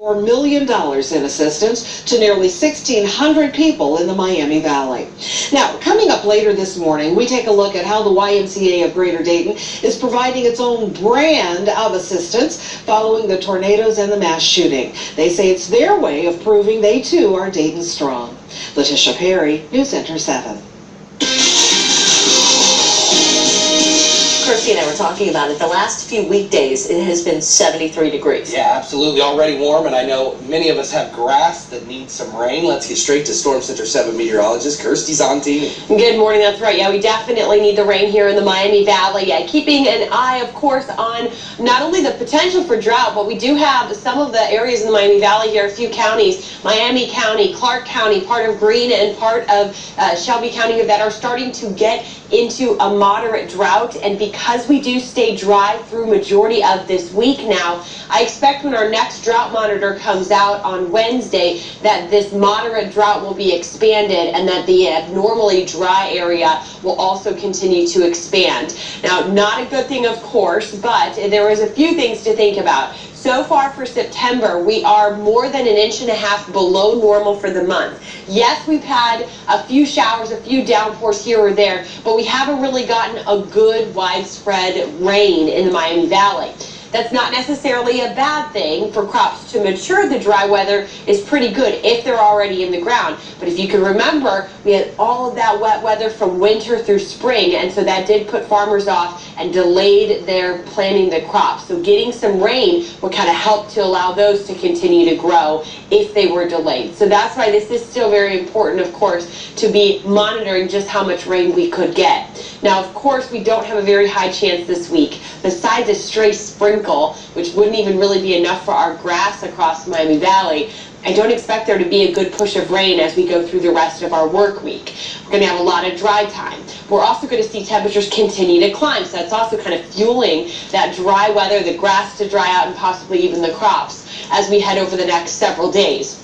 $4 million in assistance to nearly 1,600 people in the Miami Valley. Now, coming up later this morning, we take a look at how the YMCA of Greater Dayton is providing its own brand of assistance following the tornadoes and the mass shooting. They say it's their way of proving they too are Dayton strong. Letitia Perry, News Center 7. Kirstie and I were talking about it. The last few weekdays, it has been 73 degrees. Yeah, absolutely. Already warm, and I know many of us have grass that needs some rain. Let's get straight to Storm Center 7 meteorologist Kirstie Zontini. Good morning. That's right. Yeah, we definitely need the rain here in the Miami Valley. Yeah, keeping an eye, of course, on not only the potential for drought, but we do have some of the areas in the Miami Valley here, a few counties, Miami County, Clark County, part of Greene, and part of Shelby County that are starting to get into a moderate drought. And because we do stay dry through majority of this week now, I expect when our next drought monitor comes out on Wednesday that this moderate drought will be expanded and that the abnormally dry area will also continue to expand. Now, not a good thing, of course, but there is a few things to think about. So far for September, we are more than 1.5 inches below normal for the month. Yes, we've had a few showers, a few downpours here or there, but we haven't really gotten a good widespread rain in the Miami Valley. That's not necessarily a bad thing for crops to mature. The dry weather is pretty good if they're already in the ground. But if you can remember, we had all of that wet weather from winter through spring, and so that did put farmers off and delayed their planting the crops. So getting some rain will kind of help to allow those to continue to grow if they were delayed. So that's why this is still very important, of course, to be monitoring just how much rain we could get. Now, of course, we don't have a very high chance this week. Besides a stray sprinkle, which wouldn't even really be enough for our grass across Miami Valley, I don't expect there to be a good push of rain as we go through the rest of our work week. We're going to have a lot of dry time. We're also going to see temperatures continue to climb, so that's also kind of fueling that dry weather, the grass to dry out, and possibly even the crops as we head over the next several days.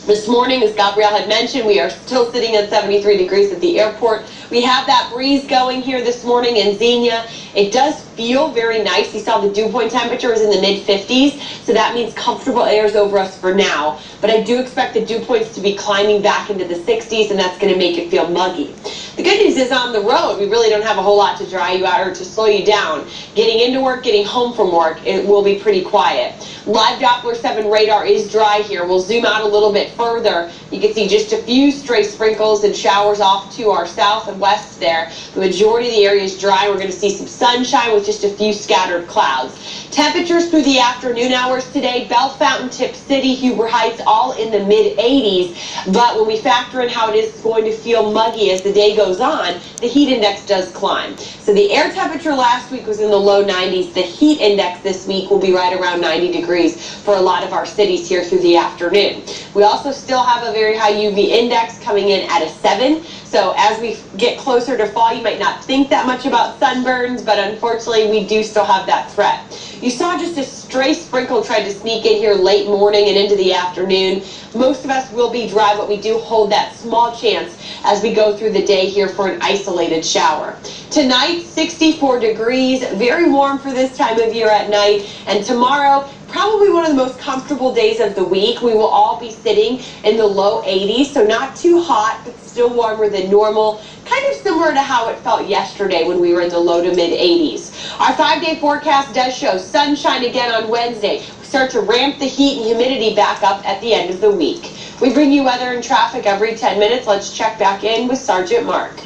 This morning, as Gabrielle had mentioned, we are still sitting at 73 degrees at the airport. We have that breeze going here this morning in Xenia. It does feel very nice. You saw the dew point temperature is in the mid-50s, so that means comfortable air is over us for now. But I do expect the dew points to be climbing back into the 60s, and that's going to make it feel muggy. The good news is on the road, we really don't have a whole lot to dry you out or to slow you down. Getting into work, getting home from work, it will be pretty quiet. Live Doppler 7 radar is dry here. We'll zoom out a little bit further. You can see just a few stray sprinkles and showers off to our south and west there. The majority of the area is dry. We're going to see some sunshine with just a few scattered clouds. Temperatures through the afternoon hours today, Bellefontaine, Tip City, Huber Heights, all in the mid-80s. But when we factor in how it is going to feel muggy as the day goes on, the heat index does climb. So the air temperature last week was in the low 90s. The heat index this week will be right around 90 degrees for a lot of our cities here through the afternoon. We also still have a very high UV index coming in at a 7. So as we get closer to fall, you might not think that much about sunburns, but unfortunately we do still have that threat. You saw just a stray sprinkle tried to sneak in here late morning and into the afternoon. Most of us will be dry, but we do hold that small chance as we go through the day here for an isolated shower. Tonight, 64 degrees, very warm for this time of year at night, and tomorrow, probably one of the most comfortable days of the week. We will all be sitting in the low 80s, so not too hot, but still warmer than normal. Kind of similar to how it felt yesterday when we were in the low to mid 80s. Our 5-day forecast does show sunshine again on Wednesday. We start to ramp the heat and humidity back up at the end of the week. We bring you weather and traffic every 10 minutes. Let's check back in with Sergeant Mark.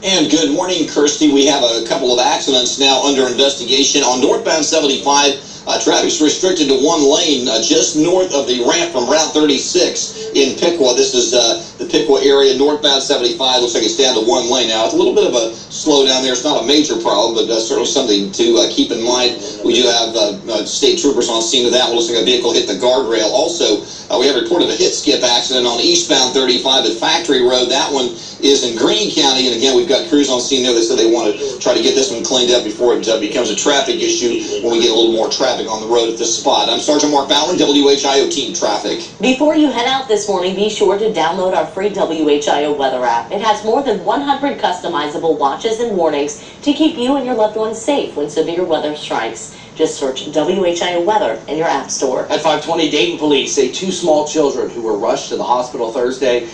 And good morning, Kirstie. We have a couple of accidents now under investigation on northbound 75. Traffic's restricted to one lane just north of the ramp from Route 36 in Piqua. This is the Piqua area, northbound 75. Looks like it's down to one lane now. It's a little bit of a slowdown there. It's not a major problem, but certainly something to keep in mind. We do have state troopers on scene of that. It looks like a vehicle hit the guardrail. Also, we have a report of a hit skip accident on eastbound 35 at Factory Road. That one is in Greene County, and again, we've got crews on scene there. They said they want to try to get this one cleaned up before it becomes a traffic issue when we get a little more traffic on the road at this spot. I'm Sergeant Mark Ballard, WHIO Team Traffic. Before you head out this morning, be sure to download our free WHIO weather app. It has more than 100 customizable watches and warnings to keep you and your loved ones safe when severe weather strikes. Just search WHIO Weather in your app store. At 5:20, Dayton police say 2 small children who were rushed to the hospital Thursday